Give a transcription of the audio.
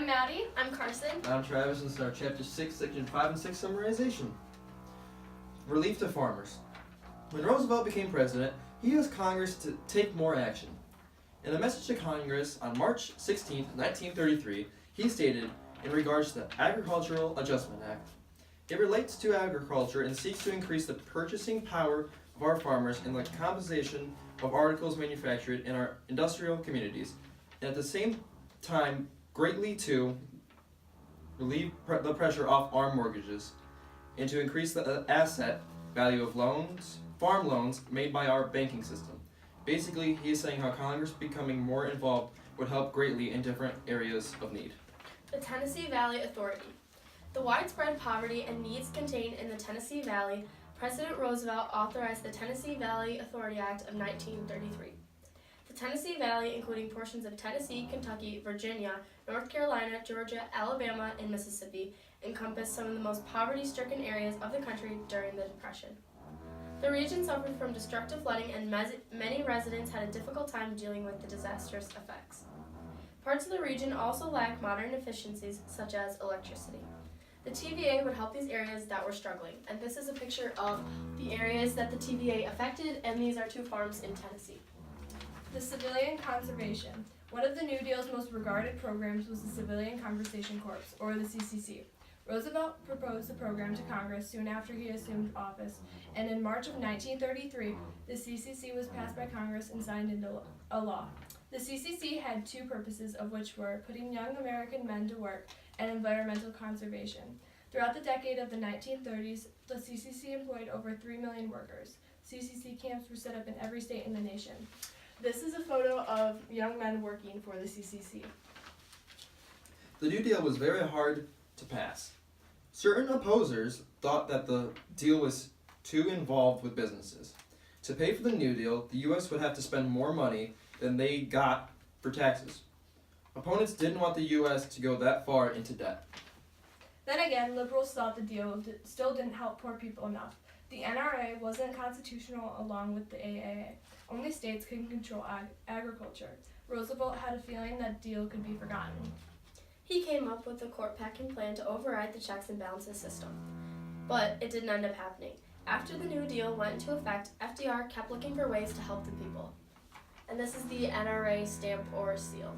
I'm Maddie. I'm Carson. I'm Travis, and this is our Chapter 6, Section 5 and 6 summarization. Relief to farmers. When Roosevelt became president, he asked Congress to take more action. In a message to Congress on March 16, 1933, he stated, in regards to the Agricultural Adjustment Act, it relates to agriculture and seeks to increase the purchasing power of our farmers and the compensation of articles manufactured in our industrial communities, and at the same time greatly to relieve the pressure off our mortgages, and to increase the asset value of farm loans made by our banking system. Basically, he is saying how Congress becoming more involved would help greatly in different areas of need. The Tennessee Valley Authority. The widespread poverty and needs contained in the Tennessee Valley, President Roosevelt authorized the Tennessee Valley Authority Act of 1933. The Tennessee Valley, including portions of Tennessee, Kentucky, Virginia, North Carolina, Georgia, Alabama, and Mississippi, encompassed some of the most poverty-stricken areas of the country during the Depression. The region suffered from destructive flooding, and many residents had a difficult time dealing with the disastrous effects. Parts of the region also lack modern efficiencies, such as electricity. The TVA would help these areas that were struggling, and this is a picture of the areas that the TVA affected, and these are 2 farms in Tennessee. The Civilian Conservation. One of the New Deal's most regarded programs was the Civilian Conservation Corps, or the CCC. Roosevelt proposed the program to Congress soon after he assumed office, and in March of 1933, the CCC was passed by Congress and signed into a law. The CCC had 2 purposes, of which were putting young American men to work and environmental conservation. Throughout the decade of the 1930s, the CCC employed over 3 million workers. CCC camps were set up in every state in the nation. This is a photo of young men working for the CCC. The New Deal was very hard to pass. Certain opposers thought that the deal was too involved with businesses. To pay for the New Deal, the U.S. would have to spend more money than they got for taxes. Opponents didn't want the U.S. to go that far into debt. Then again, liberals thought the deal still didn't help poor people enough. The NRA wasn't constitutional along with the AAA. Only states could control agriculture. Roosevelt had a feeling that deal could be forgotten. He came up with the court-packing plan to override the checks and balances system, but it didn't end up happening. After the New Deal went into effect, FDR kept looking for ways to help the people. And this is the NRA stamp or seal.